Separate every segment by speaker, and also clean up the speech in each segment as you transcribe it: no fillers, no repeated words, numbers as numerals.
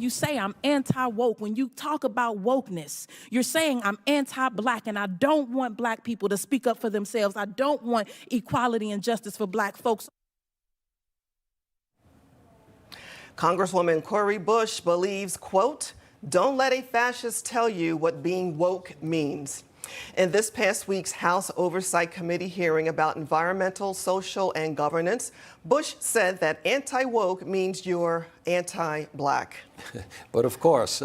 Speaker 1: you say I'm anti-woke, when you talk about wokeness, you're saying I'm anti-black and I don't want black people to speak up for themselves. I don't want equality and justice for black folks.
Speaker 2: Congresswoman Cori Bush believes, quote, "Don't let a fascist tell you what being woke means." In this past week's House Oversight Committee hearing about environmental, social, and governance, Bush said that anti-woke means you're anti-black.
Speaker 3: But of course,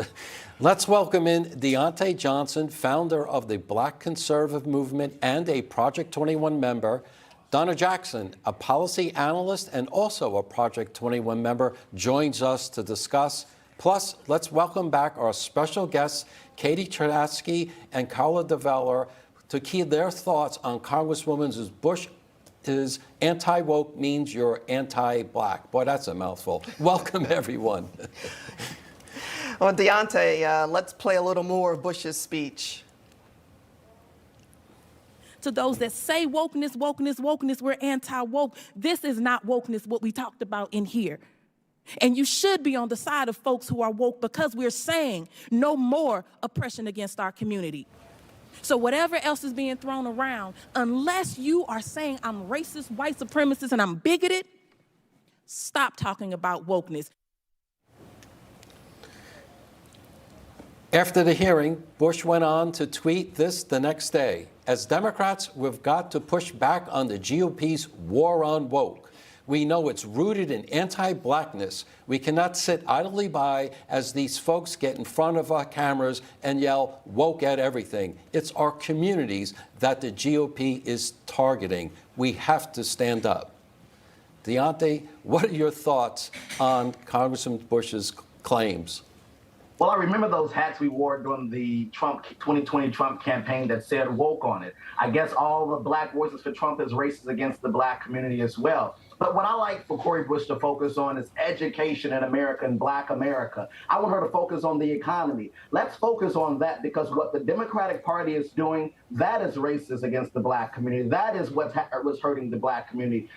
Speaker 3: let's welcome in Diante Johnson, founder of the Black Conservative Movement and a Project 21 member. Donna Jackson, a policy analyst and also a Project 21 member, joins us to discuss. Plus, let's welcome back our special guests, Katie Cherdatsky and Carla DeVeller, to key their thoughts on Congresswoman Bush is anti-woke means you're anti-black. Boy, that's a mouthful. Welcome, everyone.
Speaker 2: Well, Diante, let's play a little more of Bush's speech.
Speaker 1: To those that say wokeness, wokeness, wokeness, we're anti-woke. This is not wokeness, what we talked about in here. And you should be on the side of folks who are woke because we're saying no more oppression against our community. So whatever else is being thrown around, unless you are saying I'm racist, white supremacist, and I'm bigoted, stop talking about wokeness.
Speaker 3: After the hearing, Bush went on to tweet this the next day. As Democrats, we've got to push back on the GOP's war on woke. We know it's rooted in anti-blackness. We cannot sit idly by as these folks get in front of our cameras and yell woke at everything. It's our communities that the GOP is targeting. We have to stand up. Diante, what are your thoughts on Congressman Bush's claims?
Speaker 4: Well, I remember those hats we wore during the 2020 Trump campaign that said woke on it. I guess all the black voices for Trump is racist against the black community as well. But what I like for Cori Bush to focus on is education in America and black America. I want her to focus on the economy. Let's focus on that, because what the Democratic Party is doing, that is racist against the black community. That is what's hurting the black community.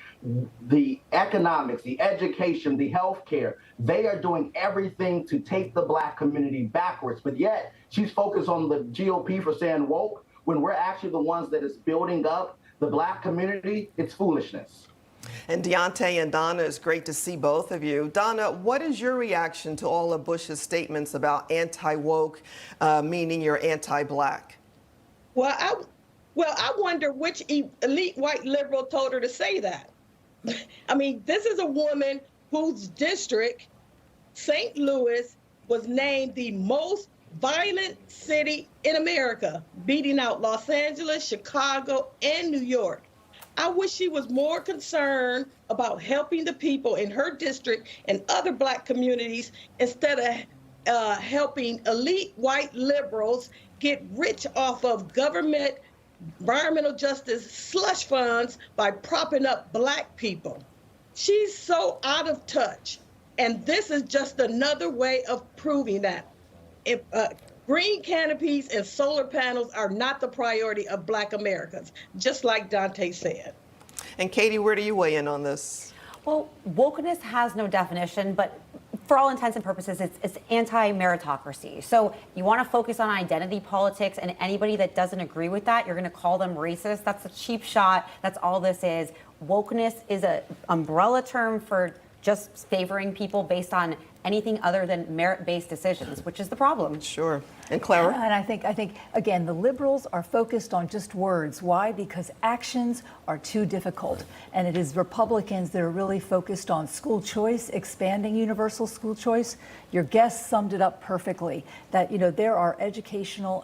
Speaker 4: The economics, the education, the health care, they are doing everything to take the black community backwards. But yet she's focused on the GOP for saying woke when we're actually the ones that is building up the black community. It's foolishness.
Speaker 2: And Diante and Donna, it's great to see both of you. Donna, what is your reaction to all of Bush's statements about anti-woke, meaning you're anti-black?
Speaker 5: Well, I wonder which elite white liberal told her to say that. I mean, this is a woman whose district, St. Louis, was named the most violent city in America, beating out Los Angeles, Chicago, and New York. I wish she was more concerned about helping the people in her district and other black communities instead of helping elite white liberals get rich off of government environmental justice slush funds by propping up black people. She's so out of touch. And this is just another way of proving that. If green canopies and solar panels are not the priority of black Americans, just like Dante said.
Speaker 2: And Katie, where do you weigh in on this?
Speaker 6: Well, wokeness has no definition, but for all intents and purposes, it's anti-meritocracy. So you want to focus on identity politics, and anybody that doesn't agree with that, you're going to call them racist. That's a cheap shot. That's all this is. Wokeness is an umbrella term for just favoring people based on anything other than merit-based decisions, which is the problem.
Speaker 2: Sure. And Clara?
Speaker 7: And I think, again, the liberals are focused on just words. Why? Because actions are too difficult. And it is Republicans that are really focused on school choice, expanding universal school choice. Your guest summed it up perfectly, that, there are educational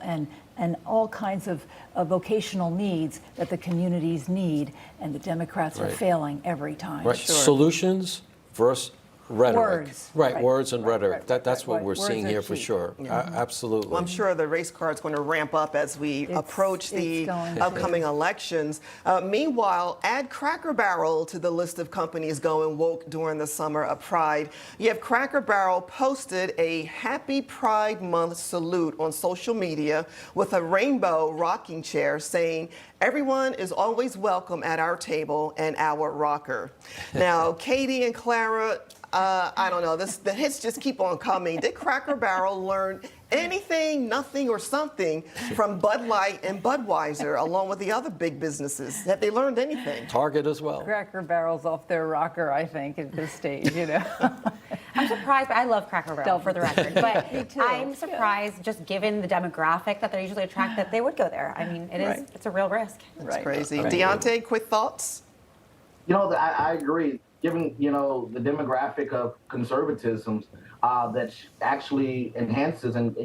Speaker 7: and all kinds of vocational needs that the communities need, and the Democrats are failing every time.
Speaker 3: Right.
Speaker 7: Sure.
Speaker 3: Solutions versus rhetoric.
Speaker 7: Words.
Speaker 3: Right, words and rhetoric. That's what we're
Speaker 7: Words
Speaker 3: seeing
Speaker 7: are
Speaker 3: here for
Speaker 7: key.
Speaker 3: sure. Absolutely.
Speaker 2: Well, I'm sure the race card's going to ramp up as we approach the upcoming elections. Meanwhile, add Cracker Barrel to the list of companies going woke during the summer of Pride. You have Cracker Barrel posted a Happy Pride Month salute on social media with a rainbow rocking chair saying, "Everyone is always welcome at our table and our rocker." Now, Katie and Clara, I don't know. The hits just keep on coming. Did Cracker Barrel learn anything, nothing, or something from Bud Light and Budweiser, along with the other big businesses? Have they learned anything?
Speaker 3: Target as well.
Speaker 7: Cracker Barrel's off their rocker, I think, at this stage, you know.
Speaker 6: I'm surprised, but I love Cracker Barrel for the record. But
Speaker 7: Me too.
Speaker 6: I'm surprised, just given the demographic that they usually attract, that they would go there. I mean, it's a real risk.
Speaker 2: That's crazy. Diante, quick thoughts?
Speaker 4: I agree. Given, the demographic of conservatism that actually enhances and,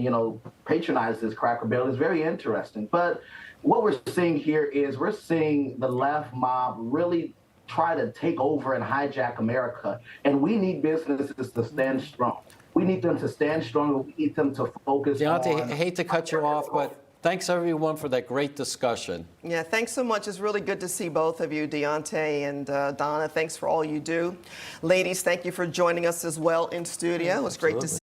Speaker 4: patronizes Cracker Barrel is very interesting. But what we're seeing here is we're seeing the left mob really try to take over and hijack America. And we need businesses to stand strong. We need them to stand strong. We need them to focus
Speaker 3: Diante,
Speaker 4: on...
Speaker 3: I hate to cut you off, but thanks everyone for that great discussion.
Speaker 2: Yeah, thanks so much. It's really good to see both of you, Diante and Donna. Thanks for all you do. Ladies, thank you for joining us as well in studio. It was great to see